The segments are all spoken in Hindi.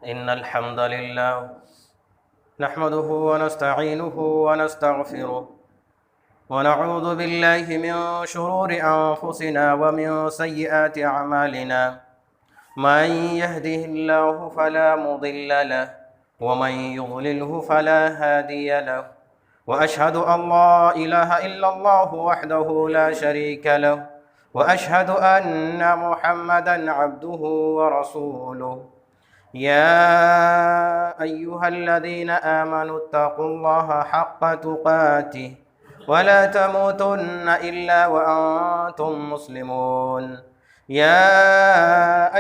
इन्नल हम्दुलिल्लाह नहमदुहु व नस्तईनुहु व नस्तगफिरुह व नऊज़ु बिल्लाहि मिन शुरूरि अंफुसिना व मिन सय्यिआति अअमालिना मन यहदिहिल्लाहु फला मुदिल्ल लहु व मन युद्लिल्हु फला हादिय लहु व अशहदु अल्ला इलाहा इल्लल्लाहु वहदहु ला शरीका लहु व अशहदु अन्ना मुहम्मदन अब्दुहु व रसूलुहु या अय्युहल्लज़ीना आमनुत्तक़ुल्लाह हक़्क़ तुक़ातिह वला तमूतुन्न इल्ला व अंतुम मुस्लिमून या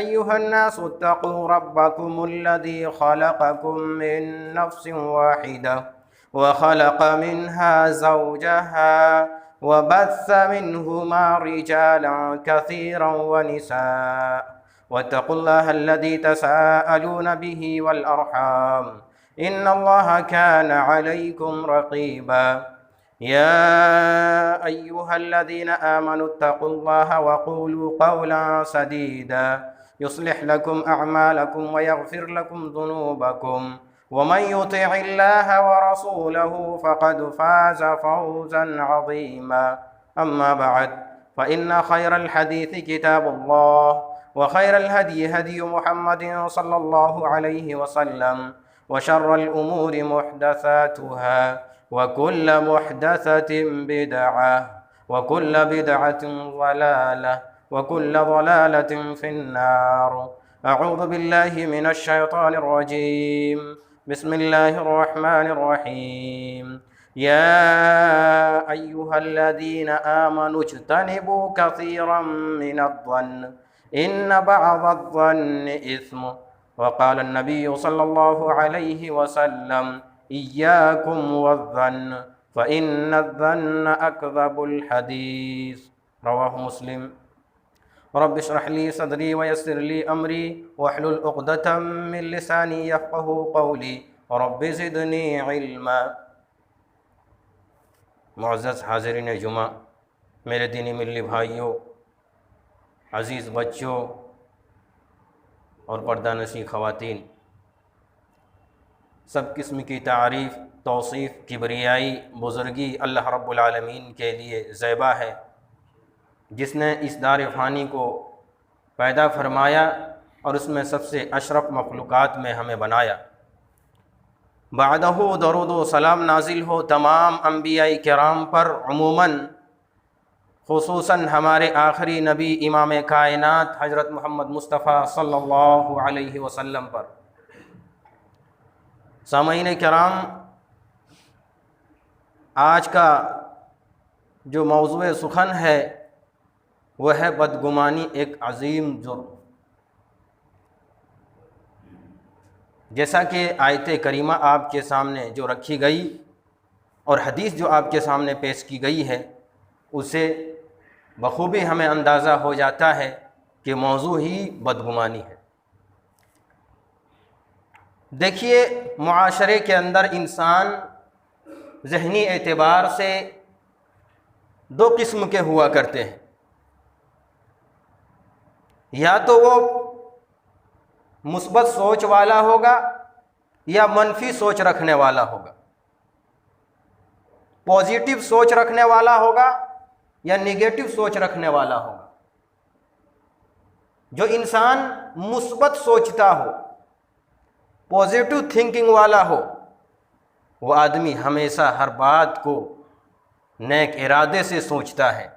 अय्युहन्नासु इत्तक़ू रब्बकुमुल्लज़ी खलक़कुम मिन नफ्सिन वाहिदह व खलक़ मिन्हा ज़ौजहा व बस्स मिन्हुमा रिजालन कसीरन व निसाअ वत्तक़ुल्लाह अल्लज़ी तसाअलून बिही वल अर्हाम इन्नल्लाह कान अलैकुम रक़ीबा या अय्युहल्लज़ीना आमनुत्तक़ुल्लाह वक़ूलू क़ौलन सदीदा युस्लिह लकुम अअमालकुम व यग़फिर लकुम ज़ुनूबकुम वमन युतिइल्लाह व रसूलहु फ़क़द फ़ाज़ फ़ौज़न अज़ीमा अम्मा बअद फ़इन्न खैरल हदीस किताबुल्लाह व खैरल हदी हदी मुहम्मदिन सल्लल्लाहु अलैहि वसल्लम व शर्रल उमूरि मुहदसातुहा व कुल्ल मुहदसतिन बिदअह व कुल्ल बिदअतिन ज़लालह व कुल्ल ज़लालतिन फिन्नार अऊज़ु बिल्लाहि मिनश शैतानिर रजीम बिस्मिल्लाहिर रहमानिर रहीम या अय्युहल्लज़ीना आमनु इज्तनिबू कसीरम मिनज़्ज़न्न इन्न बअज़-ज़न्नि इस्म व क़ाल नबिय्यु सल्लल्लाहु अलैहि वसल्लम इय्याकुम वज़्ज़न्न फ़इन्नज़्ज़न्न अकज़बुल हदीस रवाहु मुस्लिम। रब्बि इश्रह ली सदरी व यस्सिर ली अमरी वहलुल उक़दतम मिन लिसानी यफ़क़हू क़ौली रब्बि ज़िदनी इल्मा। मुअज़्ज़ज़ हाज़िरीन जुमा, मेरे दीनी मिल्ली भाइयों, अज़ीज़ बच्चों और पर्दानशी ख़वातीन, सब किस्म की तारीफ़, तौसीफ़, किबरियाई, बुज़ुर्गी अल्लाह रब्बुल आलमीन के लिए ज़ैबा है, जिसने इस दार फ़ानी को पैदा फरमाया और उसमें सबसे अशरफ मखलूक़ात में हमें बनाया। बादहु दरूद व सलाम नाजिल हो तमाम अंबियाई किराम पर, उमूमन खुसूसन हमारे आखिरी नबी इमाम कायनात हज़रत मोहम्मद मुस्तफ़ा सल्लल्लाहु अलैहि वसल्लम पर। सामईन किराम, आज का जो मौज़ूए सुखन है वह है बदगुमानी एक अज़ीम जुर्म। जैसा कि आयत करीमा आपके सामने जो रखी गई और हदीस जो आपके सामने पेश की गई है, उसे बखूबी हमें अंदाज़ा हो जाता है कि मौजू ही बदगुमानी है। देखिए, मुआशरे के अंदर इंसान ज़हनी एतबार से दो किस्म के हुआ करते हैं। या तो वो मुस्बत सोच वाला होगा या मनफी सोच रखने वाला होगा, पॉजिटिव सोच रखने वाला होगा या नेगेटिव सोच रखने वाला होगा। जो इंसान मुस्बत सोचता हो, पॉजिटिव थिंकिंग वाला हो, वो आदमी हमेशा हर बात को नेक इरादे से सोचता है,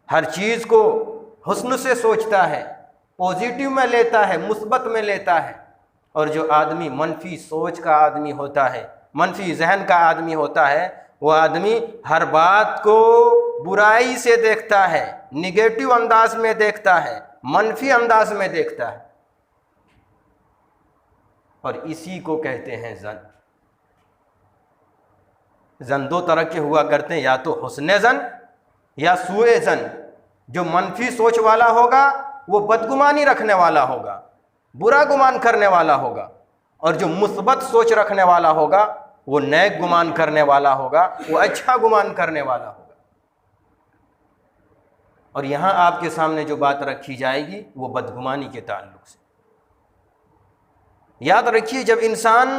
हर चीज़ को हुस्न से सोचता है, पॉजिटिव में लेता है, मुस्बत में लेता है। और जो आदमी मनफी सोच का आदमी होता है, मनफी जहन का आदमी होता है, वो आदमी हर बात को बुराई से देखता है, निगेटिव अंदाज में देखता है, मनफी अंदाज में देखता है। और इसी को कहते हैं जन। जन दो तरह के हुआ करते हैं, या तो हुस्ने जन या सुए जन। जो मनफी सोच वाला होगा वो बदगुमानी रखने वाला होगा, बुरा गुमान करने वाला होगा। और जो मुस्बत सोच रखने वाला होगा वो नेक गुमान करने वाला होगा, वो अच्छा गुमान करने वाला होगा। और यहाँ आपके सामने जो बात रखी जाएगी वो बदगुमानी के ताल्लुक से। याद रखिए, जब इंसान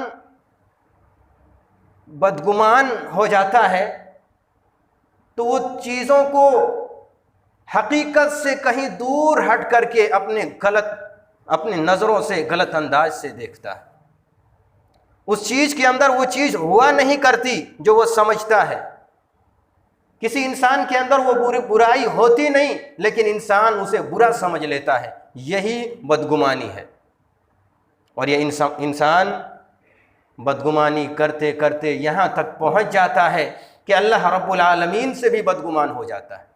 बदगुमान हो जाता है तो वो चीज़ों को हकीकत से कहीं दूर हट करके अपनी नज़रों से गलत अंदाज से देखता है। उस चीज़ के अंदर वो चीज़ हुआ नहीं करती जो वो समझता है। किसी इंसान के अंदर वो बुराई होती नहीं, लेकिन इंसान उसे बुरा समझ लेता है। यही बदगुमानी है। और ये इंसान बदगुमानी करते करते यहाँ तक पहुँच जाता है कि अल्लाह रब्बुल आलमीन से भी बदगुमान हो जाता है।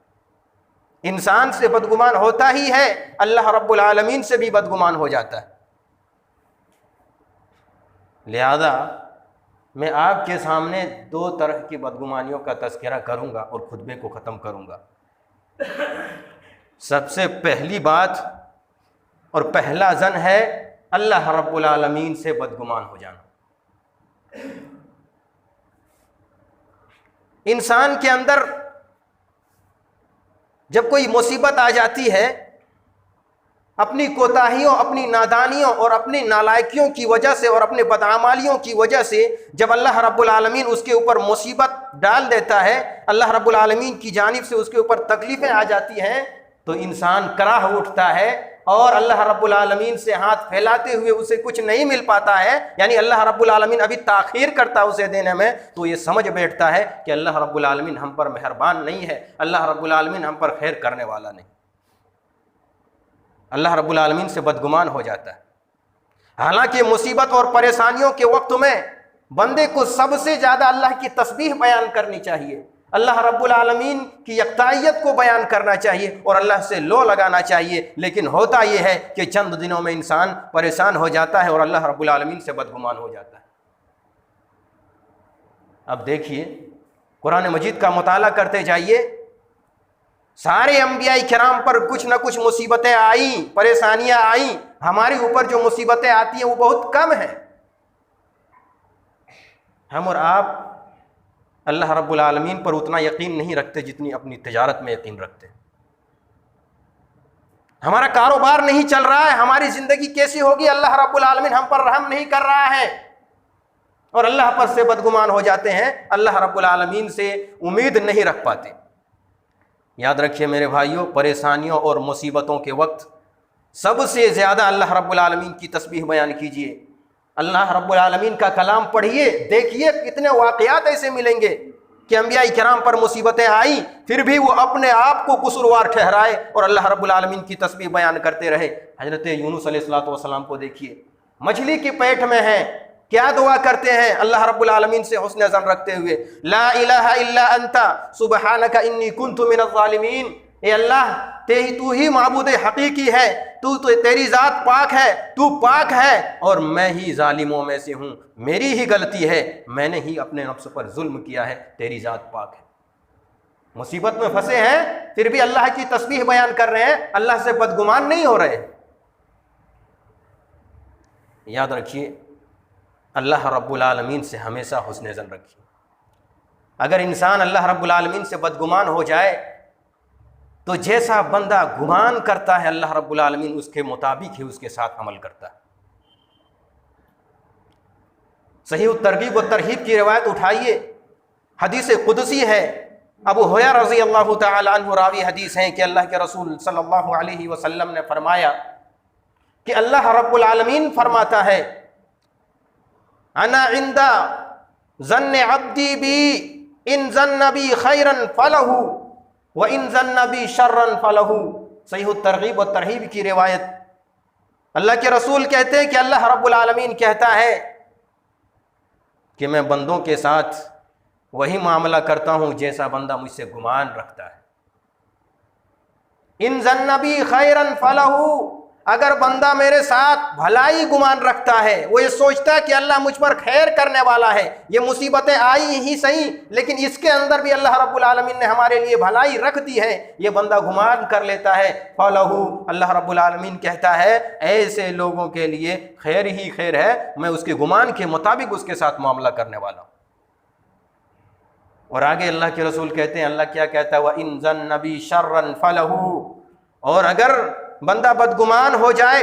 इंसान से बदगुमान होता ही है, अल्लाह रब्बुल आलमीन से भी बदगुमान हो जाता है। लिहाजा मैं आपके सामने दो तरह की बदगुमानियों का तज़किरा करूंगा और खुतबे को ख़त्म करूंगा। सबसे पहली बात और पहला ज़न है अल्लाह रब्बुल आलमीन से बदगुमान हो जाना। इंसान के अंदर जब कोई मुसीबत आ जाती है, अपनी कोताहियों, अपनी नादानियों और अपनी नालायकियों की वजह से और अपने बदआमालियों की वजह से जब अल्लाह रब्बुल आलमीन उसके ऊपर मुसीबत डाल देता है, अल्लाह रब्बुल आलमीन की जानिब से उसके ऊपर तकलीफ़ें आ जाती हैं, तो इंसान कराह उठता है और अल्लाह रब्बुल आलमीन से हाथ फैलाते हुए उसे कुछ नहीं मिल पाता है, यानी अल्लाह रब्बुल आलमीन अभी ताख़ीर करता है उसे देने में, तो ये समझ बैठता है कि अल्लाह रब्बुल आलमीन हम पर मेहरबान नहीं है, अल्लाह रब्बुल आलमीन हम पर खैर करने वाला नहीं। अल्लाह रब्बुल आलमीन से बदगुमान हो जाता है। हालांकि मुसीबत और परेशानियों के वक्त में बंदे को सबसे ज़्यादा अल्लाह की तस्बीह बयान करनी चाहिए, अल्लाह रब्बुल आलमीन की यकताइयत को बयान करना चाहिए और अल्लाह से लो लगाना चाहिए। लेकिन होता यह है कि चंद दिनों में इंसान परेशान हो जाता है और अल्लाह रब्बुल आलमीन से बदगुमान हो जाता है। अब देखिए, कुरान मजीद का मुताला करते जाइए, सारे अंबिया किराम पर कुछ न कुछ मुसीबतें आई, परेशानियां आई। हमारे ऊपर जो मुसीबतें आती हैं वो बहुत कम है। हम और आप अल्लाह रब्बुल आलमीन पर उतना यकीन नहीं रखते जितनी अपनी तिजारत में यकीन रखते। हमारा कारोबार नहीं चल रहा है, हमारी ज़िंदगी कैसी होगी, अल्लाह रब्बुल आलमीन हम पर रहम नहीं कर रहा है और अल्लाह पर से बदगुमान हो जाते हैं, अल्लाह रब्बुल आलमीन से उम्मीद नहीं रख पाते। याद रखिए मेरे भाइयों, परेशानियों और मुसीबतों के वक्त सबसे ज़्यादा अल्लाह रब्बुल आलमीन की तस्बीह बयान कीजिए। अल्लाह रब्बुल आलमीन का कलाम पढ़िए, देखिए कितने वाक़यात ऐसे मिलेंगे कि अंबिया किराम पर मुसीबतें आई, फिर भी वो अपने आप को कसूरवार ठहराए और अल्लाह रब्बुल आलमीन की तस्बीह बयान करते रहे। हज़रत यूनुस अलैहिस्सलातु वस्सलाम को देखिए, मछली की पेट में है, क्या दुआ करते हैं अल्लाह रब्बुल आलमीन से हुस्न ज़न रखते हुए, ला इलाहा इल्ला अंता सुबहानका इन्नी कुन्तु मिनज़ ज़ालिमीन। ए अल्लाह, तू ही माबूद हकीकी है, तू तो तेरी ज़ात पाक है, तू पाक है और मैं ही जालिमों में से हूँ, मेरी ही गलती है, मैंने ही अपने नफ्स पर जुल्म किया है, तेरी ज़ात पाक है। मुसीबत में फंसे हैं फिर भी अल्लाह की तस्बीह बयान कर रहे हैं, अल्लाह से बदगुमान नहीं हो रहे। याद रखिए, अल्लाह रब्बुल आलमीन से हमेशा हुस्न ज़न रखिए। अगर इंसान अल्लाह रब्बुल आलमीन से बदगुमान हो जाए तो जैसा बंदा गुमान करता है अल्लाह रब्बुल आलमीन उसके मुताबिक ही उसके साथ अमल करता है। सही तरगीब व तरहीब की रिवायत उठाइए, हदीस कुदसी है, अबू हुरैरा रज़ी अल्लाह तआला अन्हु रावी हदीस हैं कि अल्लाह के रसूल सल्लल्लाहु अलैहि वसल्लम ने फरमाया कि अल्लाह रब्बुल आलमीन फरमाता है, अना इंदा ज़न्न अब्दी बी इन ज़न्न बी खैरन फलहु व इन ज़न्न बी शर्रन फलहु। सही तरगीब व तरहीब की रिवायत। अल्लाह के रसूल कहते हैं कि अल्लाह रब्बुल आलमीन कहता है कि मैं बंदों के साथ वही मामला करता हूँ जैसा बंदा मुझसे गुमान रखता है। इन ज़न्न बी खैरन फलहु, अगर बंदा मेरे साथ भलाई गुमान रखता है, वो ये सोचता है कि अल्लाह मुझ पर खैर करने वाला है, ये मुसीबतें आई ही सही लेकिन इसके अंदर भी अल्लाह रब्बुल आलमीन ने हमारे लिए भलाई रख दी है, ये बंदा गुमान कर लेता है, फलहु, अल्लाह रब्बुल आलमीन कहता है ऐसे लोगों के लिए खैर ही खैर है, मैं उसके गुमान के मुताबिक उसके साथ मामला करने वाला हूँ। और आगे अल्लाह के रसूल कहते हैं, अल्लाह क्या कहता है, व इन ज़न्न बी शर्रन फलहु, और अगर बंदा बदगुमान हो जाए,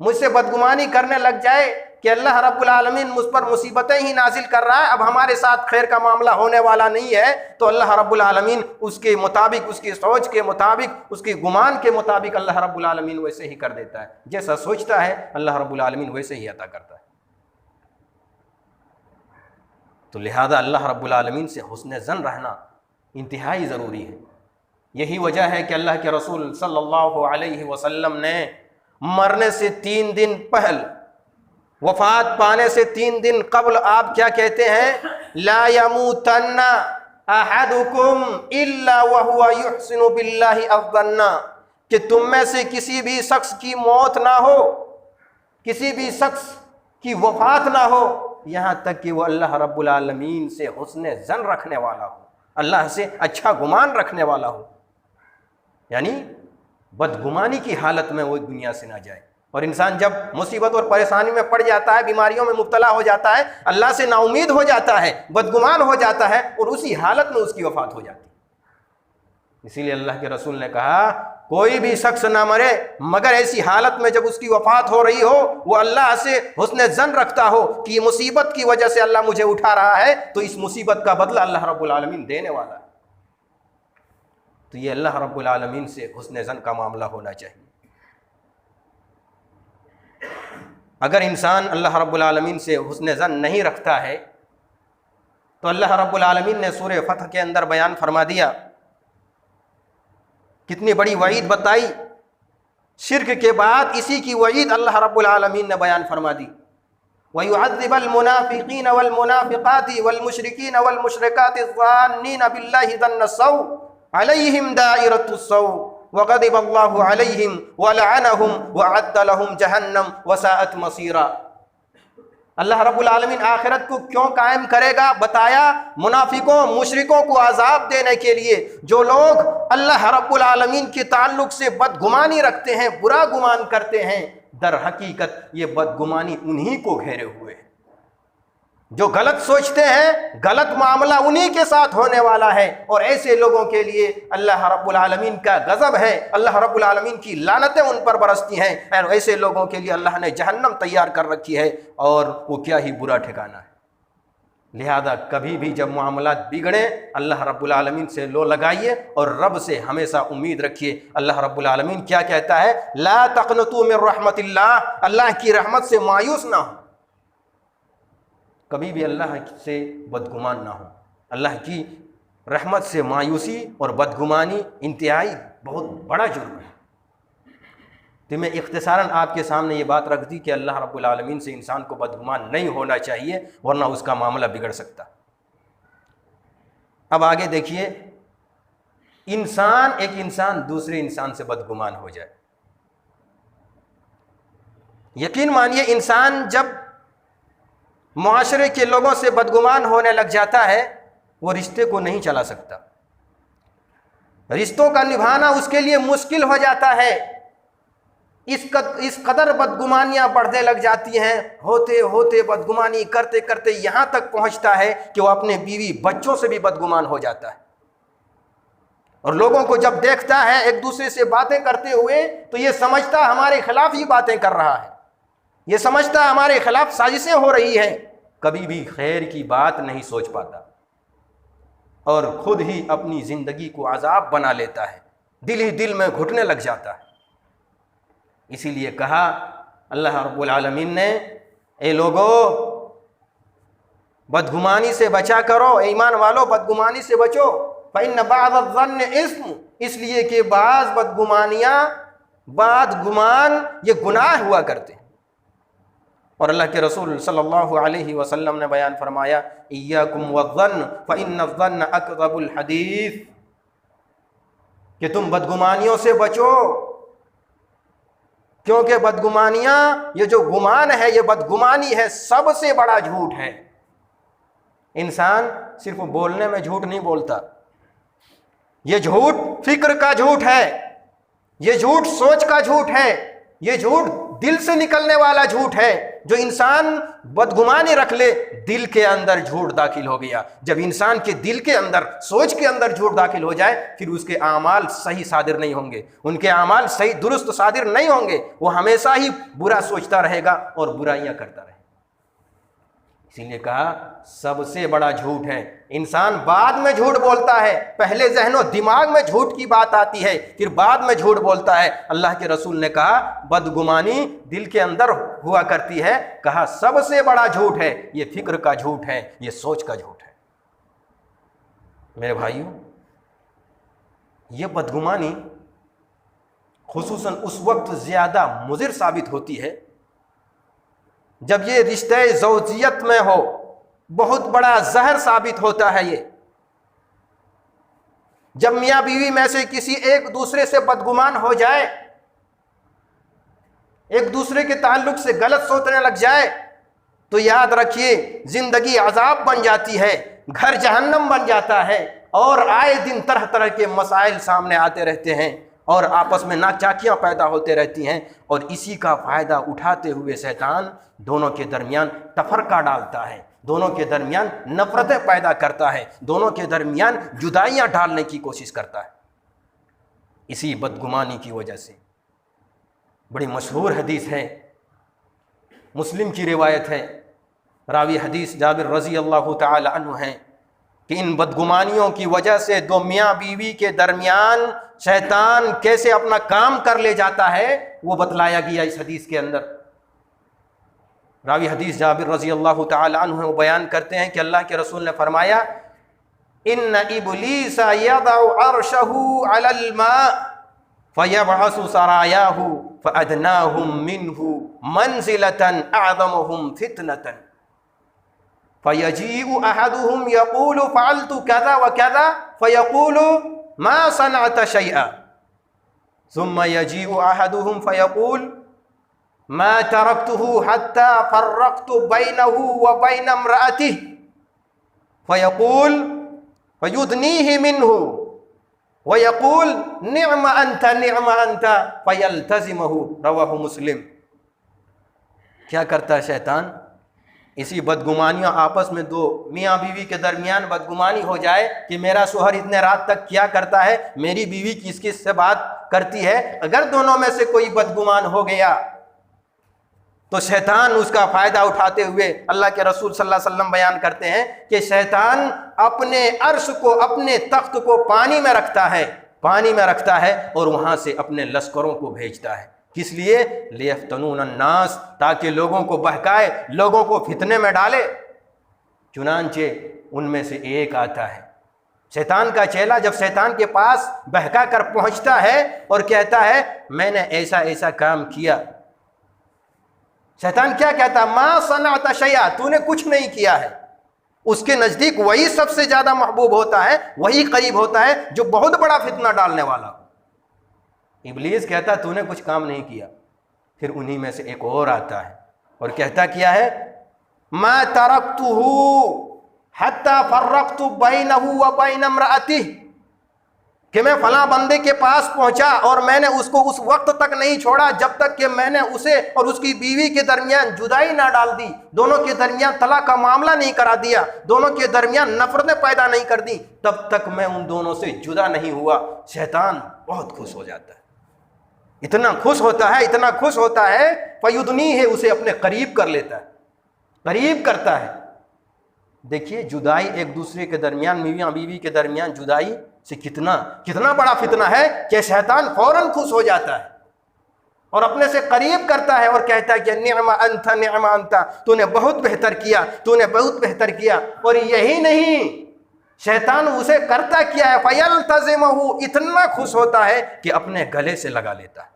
मुझसे बदगुमानी करने लग जाए, कि अल्लाह रब्बुल आलमीन मुझ पर मुसीबतें ही नाजिल कर रहा है, अब हमारे साथ खैर का मामला होने वाला नहीं है, तो अल्लाह रब्बुल आलमीन उसके मुताबिक, उसकी सोच के मुताबिक, उसके गुमान के मुताबिक अल्लाह रब्बुल आलमीन वैसे ही कर देता है। जैसा सोचता है अल्लाह रब्बुल आलमीन वैसे ही अता करता है। तो लिहाजा अल्लाह रब्बुल आलमीन से हुस्न ज़न रहना इंतहाई ज़रूरी है। यही वजह है कि अल्लाह के रसूल सल्लल्लाहु अलैहि वसल्लम ने मरने से 3 दिन पहले, वफात पाने से 3 दिन कबल आप क्या कहते हैं? ला यमूतन्ना अहदुकुम इल्ला वहुवा युहसिनु बिल्लाहि अज़्ज़न्ना, कि तुम में से किसी भी शख्स की मौत ना हो, किसी भी शख्स की वफात ना हो, यहाँ तक कि वो अल्लाह रब्बुल आलमीन से हुस्न ज़न रखने वाला हो, अल्लाह से अच्छा गुमान रखने वाला हो, यानी बदगुमानी की हालत में वो दुनिया से ना जाए। और इंसान जब मुसीबत और परेशानी में पड़ जाता है, बीमारियों में मुब्तला हो जाता है, अल्लाह से नाउमीद हो जाता है, बदगुमान हो जाता है, और उसी हालत में उसकी वफात हो जाती है। इसीलिए अल्लाह के रसूल ने कहा कोई भी शख्स ना मरे मगर ऐसी हालत में जब उसकी वफात हो रही हो वो अल्लाह से हुस्न ज़न रखता हो कि मुसीबत की वजह से अल्लाह मुझे उठा रहा है, तो इस मुसीबत का बदला अल्लाह रब्बुल आलमीन देने वाला है। तो ये अल्लाह रब्बुल आलमीन से हुस्न ज़न का मामला होना चाहिए। अगर इंसान अल्लाह रब्बुल आलमीन से हुस्न ज़न नहीं रखता है तो अल्लाह रब्बुल आलमीन ने सूरह फतह के अंदर बयान फरमा दिया, कितनी बड़ी वईद बताई। शिर्क के बाद इसी की वईद अल्लाह रब्बुल आलमीन ने बयान फरमा दी, वयुअज़्ज़िबल मुनाफ़िक़ीन वल मुनाफ़िक़ाति वल मुशरिकीन वल मुशरिकाति ज़ान्नीन बिल्लाहि ज़न्नस्सौ अलैहिम दाइरतुस्सौ वग़ज़िबल्लाहु अलैहिम वलअनहुम वअद्द लहुम जहन्नम वसाअत मसीरा। अल्लाह रब्बुल आलमीन आखिरत को क्यों कायम करेगा? बताया मुनाफिकों मुशरिकों को अजाब देने के लिए। जो लोग अल्लाह रब्बुल आलमीन के ताल्लुक से बदगुमानी रखते हैं, बुरा गुमान करते हैं, दर हकीकत ये बदगुमानी उन्हीं को घेरे हुए है। जो गलत सोचते हैं गलत मामला उन्हीं के साथ होने वाला है, और ऐसे लोगों के लिए अल्लाह रब्बुल आलमीन का गज़ब है, अल्लाह रब्बुल आलमीन की लानतें उन पर बरसती हैं, और ऐसे लोगों के लिए अल्लाह ने जहन्नम तैयार कर रखी है, और वो क्या ही बुरा ठिकाना है। लिहाजा कभी भी जब मामला बिगड़े अल्लाह रब्बुल आलमीन से लो लगाइए और रब से हमेशा उम्मीद रखिए। अल्लाह रब्बुल आलमीन क्या कहता है? ला तक़नतू मिन रहमतिल्लाह, अल्लाह की रहमत से मायूस ना हो, कभी भी अल्लाह से बदगुमान ना हो। अल्लाह की रहमत से मायूसी और बदगुमानी इंतहाई बहुत बड़ा जुर्म है। तो मैं इख्तिसारन आपके सामने ये बात रख दी कि अल्लाह रब्बुल आलमीन से इंसान को बदगुमान नहीं होना चाहिए, वरना उसका मामला बिगड़ सकता। अब आगे देखिए, एक इंसान दूसरे इंसान से बदगुमान हो जाए। यकीन मानिए इंसान जब मुआशरे के लोगों से बदगुमान होने लग जाता है वो रिश्ते को नहीं चला सकता, रिश्तों का निभाना उसके लिए मुश्किल हो जाता है। इस कदर बदगुमानियां बढ़ने लग जाती हैं, होते होते बदगुमानी करते करते यहाँ तक पहुँचता है कि वो अपने बीवी बच्चों से भी बदगुमान हो जाता है। और लोगों को जब देखता है एक दूसरे से बातें करते हुए तो ये समझता हमारे खिलाफ ही बातें कर रहा है, ये समझता हमारे खिलाफ साजिशें हो रही हैं। कभी भी खैर की बात नहीं सोच पाता और खुद ही अपनी ज़िंदगी को अजाब बना लेता है, दिल ही दिल में घुटने लग जाता है। इसीलिए कहा अल्लाह रब्बुल आलमीन ने, ए लोगो बदगुमानी से बचा करो, ईमान वालो बदगुमानी से बचो, फ़इन्न बअज़-ज़न्न इस्म, इसलिए कि बाज़ बदगुमानियाँ, बाद गुमान ये गुनाह हुआ करते हैं। और अल्लाह के रसूल सल्लल्लाहु अलैहि वसल्लम ने बयान फरमाया, इय्याकुम वज़्ज़न्न फ़इन्न अकज़बुल हदीस, कि तुम बदगुमानियों से बचो, क्योंकि बदगुमानियाँ, ये जो गुमान है, ये बदगुमानी है, सबसे बड़ा झूठ है। इंसान सिर्फ बोलने में झूठ नहीं बोलता, ये झूठ फिक्र का झूठ है, ये झूठ सोच का झूठ है, ये झूठ दिल से निकलने वाला झूठ है। जो इंसान बदगुमानी रख ले, दिल के अंदर झूठ दाखिल हो गया। जब इंसान के दिल के अंदर, सोच के अंदर झूठ दाखिल हो जाए, फिर उसके आमाल सही सादिर नहीं होंगे, उनके आमाल सही दुरुस्त सादिर नहीं होंगे। वो हमेशा ही बुरा सोचता रहेगा और बुराइयां करता रहेगा। इसीलिए कहा सबसे बड़ा झूठ है। इंसान बाद में झूठ बोलता है, पहले ज़हनो दिमाग में झूठ की बात आती है, फिर बाद में झूठ बोलता है। अल्लाह के रसूल ने कहा बदगुमानी दिल के अंदर हुआ करती है। कहा सबसे बड़ा झूठ है, ये फिक्र का झूठ है, ये सोच का झूठ है। मेरे भाइयों, ये बदगुमानी खुसूसन उस वक्त ज़्यादा मुज़िर साबित होती है जब ये रिश्ते ज़ौजियत में हो, बहुत बड़ा जहर साबित होता है ये। जब मियाँ बीवी में से किसी एक दूसरे से बदगुमान हो जाए, एक दूसरे के ताल्लुक से गलत सोचने लग जाए, तो याद रखिए जिंदगी अजाब बन जाती है, घर जहन्नम बन जाता है, और आए दिन तरह तरह के मसाइल सामने आते रहते हैं और आपस में नाचाकियाँ पैदा होते रहती हैं। और इसी का फ़ायदा उठाते हुए शैतान दोनों के दरमियान तफरका डालता है, दोनों के दरमियान नफ़रतें पैदा करता है, दोनों के दरमियान जुदाइयाँ डालने की कोशिश करता है। इसी बदगुमानी की वजह से बड़ी मशहूर हदीस है, मुस्लिम की रिवायत है, रावी हदीस जाबिर रज़ी अल्लाह तआला अन्हु हैं कि इन बदगुमानियों की वजह से दो मियाँ बीवी के दरमियान शैतान कैसे अपना काम कर ले जाता है, वो बतलाया गया इस हदीस के अंदर। रावी हदीस जाबिर रज़ी अल्लाह तआला अन्हु वो बयान करते हैं कि अल्लाह के रसूल ने फरमाया इन्न इब्लीस यदउ अर्शहु अलल मा फयबअसु सरायाहु फअदनाहुम मिन्हु मंजिलतन अअज़मुहुम फितनतन फयजीउ अहदुहुम यक़ूलु फ़अलतु कज़ा व कज़ा फयक़ूलु मा सनअत शैअ सुम्मा यजीउ अहदुहुम फयक़ूल मा तरक्तुहु हत्ता फ़र्रक़तु बैनहु व बैन इम्रअतिहि फयक़ूल फयुदनीहि मिन्हु व यक़ूल निअम अंत फयल्तज़िमुहु रवाहु मुस्लिम। क्या करता है शैतान? इसी बदगुमानियाँ आपस में दो मियाँ बीवी के दरमियान बदगुमानी हो जाए कि मेरा शोहर इतने रात तक क्या करता है, मेरी बीवी किस किस से बात करती है, अगर दोनों में से कोई बदगुमान हो गया तो शैतान उसका फ़ायदा उठाते हुए अल्लाह के रसूल सल्लल्लाहु अलैहि वसल्लम बयान करते हैं कि शैतान अपने अर्श को, अपने तख्त को पानी में रखता है और वहाँ से अपने लश्करों को भेजता है। किस लिए? लियफ्तनून अन्नास, ताकि लोगों को बहकाए, लोगों को फितने में डाले। चुनांचे उनमें से एक आता है, शैतान का चेला जब शैतान के पास बहका कर पहुंचता है और कहता है मैंने ऐसा ऐसा काम किया, शैतान क्या कहता? मा सनअत शैआ, तूने कुछ नहीं किया है। उसके नज़दीक वही सबसे ज़्यादा महबूब होता है, वही करीब होता है जो बहुत बड़ा फितना डालने वाला हो। इब्लीस कहता तूने कुछ काम नहीं किया। फिर उन्हीं में से एक और आता है और कहता क्या है? मा तरक्तुहु हत्ता फर्रक़तु बैनहु व बैन इम्रअतिहि, कि मैं फलां बंदे के पास पहुंचा और मैंने उसको उस वक्त तक नहीं छोड़ा जब तक कि मैंने उसे और उसकी बीवी के दरमियान जुदाई ना डाल दी, दोनों के दरमियान तलाक का मामला नहीं करा दिया, दोनों के दरमियान नफरतें पैदा नहीं कर दी, तब तक मैं उन दोनों से जुदा नहीं हुआ। शैतान बहुत खुश हो जाता है, इतना खुश होता है फयुदनी है, उसे अपने करीब कर लेता है, करीब करता है। देखिए जुदाई एक दूसरे के दरमियान, मियाँ बीवी के दरमियान जुदाई से कितना बड़ा फितना है कि शैतान फौरन खुश हो जाता है और अपने से करीब करता है और कहता है कि निअमा अंता, तूने बहुत बेहतर किया। और यही नहीं, शैतान उसे करता क्या है? फयल्तज़िमुहु, इतना खुश होता है कि अपने गले से लगा लेता है,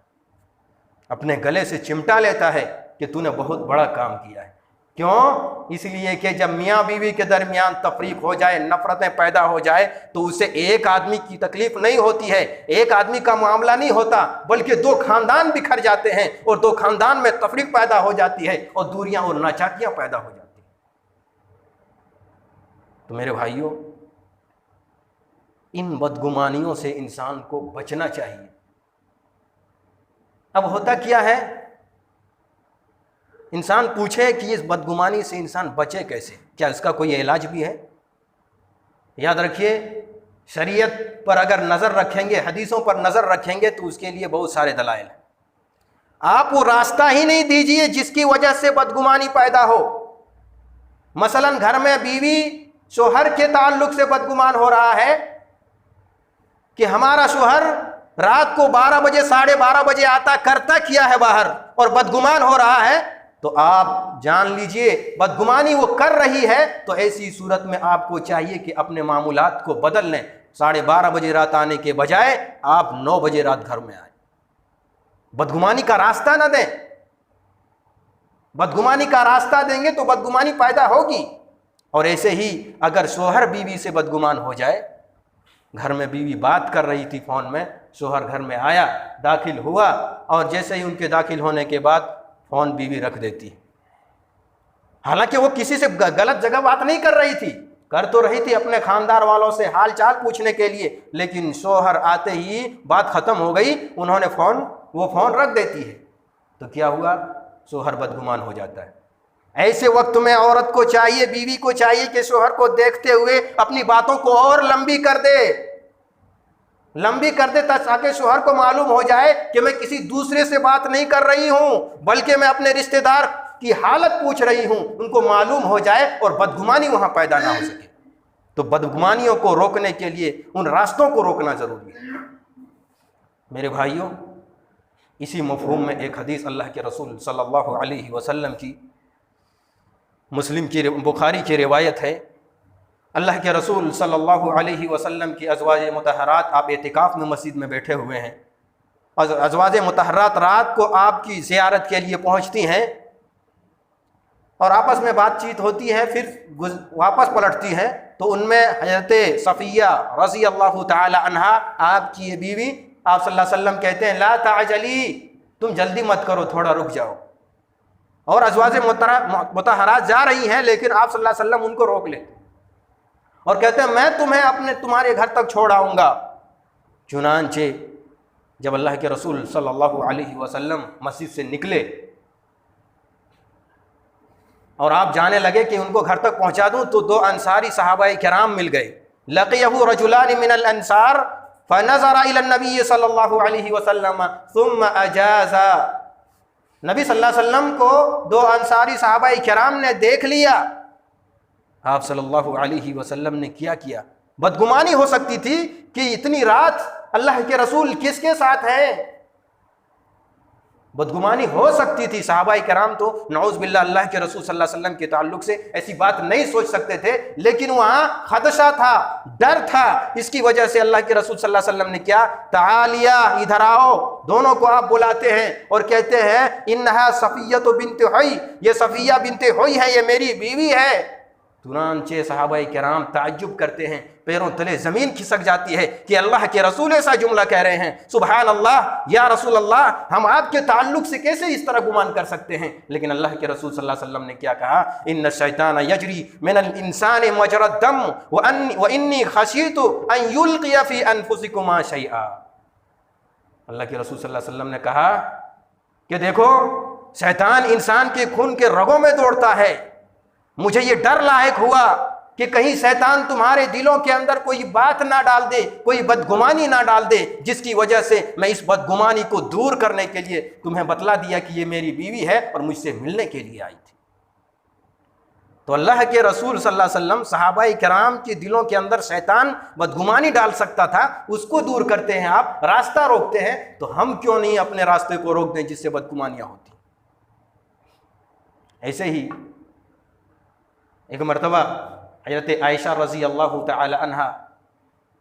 अपने गले से चिमटा लेता है कि तूने बहुत बड़ा काम किया है। क्यों? इसलिए कि जब मियाँ बीवी के दरमियान तफरीक हो जाए, नफरतें पैदा हो जाए, तो उसे एक आदमी की तकलीफ नहीं होती है, एक आदमी का मामला नहीं होता, बल्कि दो खानदान बिखर जाते हैं और दो खानदान में तफरीक पैदा हो जाती है और दूरियां और नाचाकियां पैदा हो जाती हैं। तो मेरे भाइयों, इन बदगुमानियों से इंसान को बचना चाहिए। अब होता क्या है, इंसान पूछे कि इस बदगुमानी से इंसान बचे कैसे, क्या इसका कोई इलाज भी है? याद रखिए, शरीयत पर अगर नज़र रखेंगे, हदीसों पर नज़र रखेंगे, तो उसके लिए बहुत सारे दलाइल हैं। आप वो रास्ता ही नहीं दीजिए जिसकी वजह से बदगुमानी पैदा हो, मसलन घर में बीवी शोहर के ताल्लुक से बदगुमान हो रहा है कि हमारा शोहर रात को 12 बजे 12:30 बजे आता करता किया है बाहर और बदगुमान हो रहा है, तो आप जान लीजिए बदगुमानी वो कर रही है। तो ऐसी सूरत में आपको चाहिए कि अपने मामूलात को बदल लें। 12:30 बजे रात आने के बजाय आप 9 बजे रात घर में आए। बदगुमानी का रास्ता ना दें। बदगुमानी का रास्ता देंगे तो बदगुमानी पैदा होगी। और ऐसे ही अगर शोहर बीवी से बदगुमान हो जाए, घर में बीवी बात कर रही थी फ़ोन में, शोहर घर में आया, दाखिल हुआ और जैसे ही उनके दाखिल होने के बाद फ़ोन बीवी रख देती है। हालांकि वो किसी से गलत जगह बात नहीं कर रही थी, कर तो रही थी अपने खानदान वालों से हाल चाल पूछने के लिए, लेकिन शोहर आते ही बात ख़त्म हो गई, उन्होंने वो फ़ोन रख देती है। तो क्या हुआ? शोहर बदगुमान हो जाता है। ऐसे वक्त में औरत को चाहिए, बीवी को चाहिए कि शोहर को देखते हुए अपनी बातों को और लंबी कर दे ताकि शोहर को मालूम हो जाए कि मैं किसी दूसरे से बात नहीं कर रही हूं, बल्कि मैं अपने रिश्तेदार की हालत पूछ रही हूं। उनको मालूम हो जाए और बदगुमानी वहां पैदा ना हो सके। तो बदगुमानियों को रोकने के लिए उन रास्तों को रोकना जरूरी है। मेरे भाइयों, इसी मफ़हूम में एक हदीस अल्लाह के रसूल सल्लल्लाहु अलैहि वसल्लम की, मुस्लिम की, बुखारी की रिवायत है। अल्लाह के रसूल सल्लल्लाहु अलैहि वसल्लम की अज़वाज मुतहरात, आप एतिकाफ़ में मस्जिद में बैठे हुए हैं, और अज़वाज मुतहरात रात को आपकी ज़ियारत के लिए पहुँचती हैं और आपस में बातचीत होती है, फिर वापस पलटती हैं। तो उनमें हज़रत सफ़िया रज़ी अल्लाह ताला अन्हा, आपकी ये बीवी, आप सल्लल्लाहु अलैहि वसल्लम कहते हैं ला ताजली, तुम जल्दी मत करो, थोड़ा रुक जाओ। और अज़वाज मुतहरात जा रही हैं, लेकिन आप सल्लल्लाहु अलैहि वसल्लम उनको रोक लेते और कहते हैं मैं तुम्हें तुम्हारे घर तक छोड़ आऊँगा। चुनांचे जब अल्लाह के रसूल सल्लल्लाहु अलैहि वसल्लम मस्जिद से निकले और आप जाने लगे कि उनको घर तक पहुँचा दूँ, तो 2 अंसारी सहाबाए किराम मिल गए। लक़ियहु रजुलान मिनल अंसार फ़नज़रा इलन नबी सल्लल्लाहु अलैहि वसल्लम सुम्मा अजाज़ा। नबी सल्लल्लाहु अलैहि वसल्लम को 2 अंसारी सहाबाए किराम ने देख लिया। आप सल्लल्लाहु अलैहि वसल्लम ने क्या किया? बदगुमानी हो सकती थी कि इतनी रात अल्लाह के रसूल किसके साथ हैं, बदगुमानी हो सकती थी। सहाबाए किराम तो नऊज़ बिल्लाह अल्लाह के रसूल सल्लल्लाहु अलैहि वसल्लम के ताल्लुक से ऐसी बात नहीं सोच सकते थे, लेकिन वहाँ खदशा था, डर था। इसकी वजह से अल्लाह के रसूल सल्लल्लाहु अलैहि वसल्लम ने क्या, तालिया, इधर आओ। दोनों को आप बुलाते हैं और कहते हैं इन्नहा सफ़िय्यतु बिन्त हुई, ये सफ़िया बिन्त हुई है, ये मेरी बीवी है। तुरंत सहाबाए किराम ताज्जुब करते हैं, पैरों तले ज़मीन खिसक जाती है कि अल्लाह के रसूल ऐसा जुमला कह रहे हैं। सुबहान अल्लाह, या रसूल अल्लाह, हम आपके ताल्लुक से कैसे इस तरह गुमान कर सकते हैं। लेकिन अल्लाह के रसूल सल्लल्लाहु अलैहि वसल्लम ने क्या कहा, इन्न शैतान यजरी मिनल इंसानि मजरा दम व इन्नी खशीतु अन युल्क़िया फ़ी अनफुसिकुमा शैआ। अल्लाह के रसूल सल्लल्लाहु अलैहि वसल्लम ने कहा कि देखो, शैतान इंसान के खून के रगों में दौड़ता है। मुझे ये डर लायक हुआ कि कहीं शैतान तुम्हारे दिलों के अंदर कोई बात ना डाल दे, कोई बदगुमानी ना डाल दे, जिसकी वजह से मैं इस बदगुमानी को दूर करने के लिए तुम्हें बतला दिया कि ये मेरी बीवी है और मुझसे मिलने के लिए आई थी। तो अल्लाह के रसूल सल्लल्लाहु अलैहि वसल्लम, सहाबाए किराम के दिलों के अंदर शैतान बदगुमानी डाल सकता था, उसको दूर करते हैं आप, रास्ता रोकते हैं। तो हम क्यों नहीं अपने रास्ते को रोक दें जिससे बदगुमानियाँ होती। ऐसे ही एक मरतबा हज़रत आयशा रज़ी अल्लाह ताला अन्हा,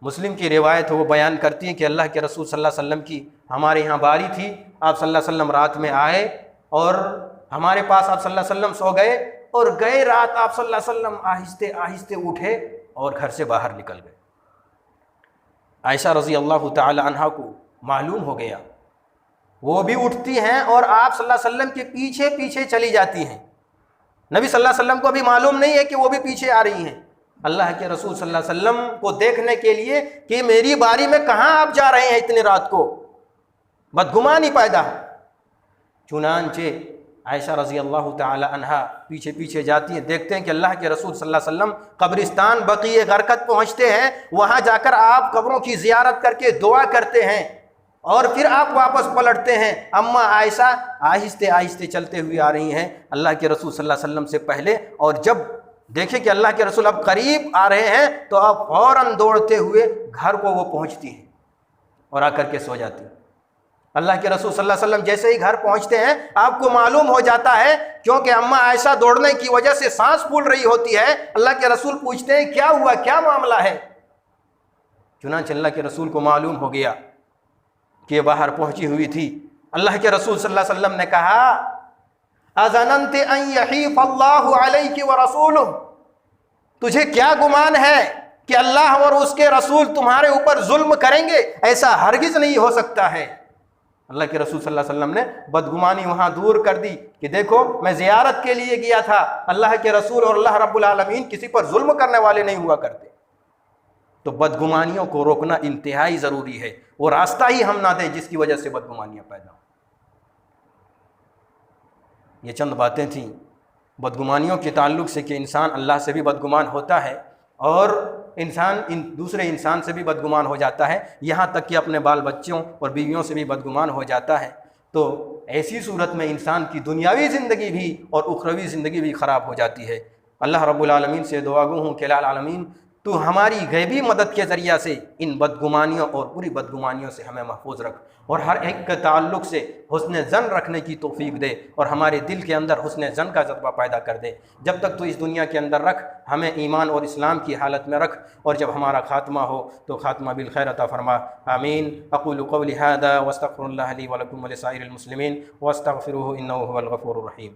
मुस्लिम की रिवायत है, वो बयान करती हैं कि अल्लाह के रसूल सल्लल्लाहु अलैहि वसल्लम की हमारे यहाँ बारी थी। आप सल्लल्लाहु अलैहि वसल्लम रात में आए और हमारे पास आप सल्लल्लाहु अलैहि वसल्लम सो गए और गए रात आप सल्लल्लाहु अलैहि वसल्लम आहिस्ते आहिस्ते उठे और घर से बाहर निकल गए। आयशा रज़ी अल्लाह ताला अन्हा को मालूम हो गया, वो भी उठती हैं और आप सल्लल्लाहु अलैहि वसल्लम के पीछे पीछे चली जाती हैं। नबी सल्लल्लाहु अलैहि वसल्लम को भी मालूम नहीं है कि वो भी पीछे आ रही हैं। अल्लाह के रसूल सल्लल्लाहु अलैहि वसल्लम को देखने के लिए कि मेरी बारी में कहाँ आप जा रहे हैं इतनी रात को, बदगुमानी पैदा। चुनांचे आयशा रज़ी अल्लाह ताला अन्हा पीछे पीछे जाती हैं, देखते हैं कि अल्लाह के रसूल सल्लल्लाहु अलैहि वसल्लम कब्रिस्तान बक़ीए गरक़द पहुँचते हैं। वहाँ जाकर आप कब्रों की ज़ियारत करके दुआ करते हैं और फिर आप वापस पलटते हैं। अम्मा आयशा आहिस्ते आहिस्ते चलते हुए आ रही हैं अल्लाह के रसूल सल्लल्लाहु अलैहि वसल्लम से पहले, और जब देखे कि अल्लाह के रसूल अब करीब आ रहे हैं तो अब फौरन दौड़ते हुए घर को वो पहुंचती हैं और आकर के सो जाती हैं। अल्लाह के रसूल सल्लल्लाहु अलैहि वसल्लम जैसे ही घर पहुंचते हैं आपको मालूम हो जाता है, क्योंकि अम्मा आयशा दौड़ने की वजह से सांस फूल रही होती है। अल्लाह के रसूल पूछते हैं क्या हुआ, क्या मामला है। चुनांचे अल्लाह के रसूल को मालूम हो गया कि बाहर पहुंची हुई थी। अल्लाह के रसूल सल्लल्लाहु अलैहि वसल्लम ने कहा अज़नन्त अन यहीफ़ अल्लाहु अलैकि व रसूलुहु, तुझे क्या गुमान है कि अल्लाह और उसके रसूल तुम्हारे ऊपर जुल्म करेंगे? ऐसा हरगिज नहीं हो सकता है। अल्लाह के रसूल सल्लल्लाहु अलैहि वसल्लम ने बदगुमानी वहां दूर कर दी कि देखो मैं ज़ियारत के लिए गया था, अल्लाह के रसूल और अल्लाह रब्बुल आलमीन किसी पर जुल्म करने वाले नहीं हुआ करते। तो बदगुमानियों को रोकना इंतहाई ज़रूरी है। वो रास्ता ही हम ना दें जिसकी वजह से बदगुमानियाँ पैदा हो। ये चंद बातें थीं बदगुमानियों के ताल्लुक़ से कि इंसान अल्लाह से भी बदगुमान होता है और इंसान दूसरे इंसान से भी बदगुमान हो जाता है, यहाँ तक कि अपने बाल बच्चों और बीवियों से भी बदगुमान हो जाता है। तो ऐसी सूरत में इंसान की दुनियावी ज़िंदगी भी और उखरवी ज़िंदगी भी ख़राब हो जाती है। अल्लाह रब्बुल आलमीन से दुआ गो हूँ कि लाल आलमीन तो हमारी गैबी मदद के ज़रिया से इन बदगुमानियों और बुरी बदगुमानियों से हमें महफूज रख और हर एक के ताल्लुक़ से हुस्न ज़न रखने की तौफ़ीक दे और हमारे दिल के अंदर हुस्न ज़न का जज्बा पैदा कर दे। जब तक तो इस दुनिया के अंदर रख, हमें ईमान और इस्लाम की हालत में रख, और जब हमारा ख़ात्मा हो तो ख़ात्मा बिल खैर अता फरमा। आमीन। अक़ूलु क़ौली हाज़ा वस्तग़फ़िरुल्लाह ली व लकुम व लिसाइरिल मुस्लिमीन वस्तग़फ़िरूहु इन्नहु हुवल गफ़ूरुर रहीम।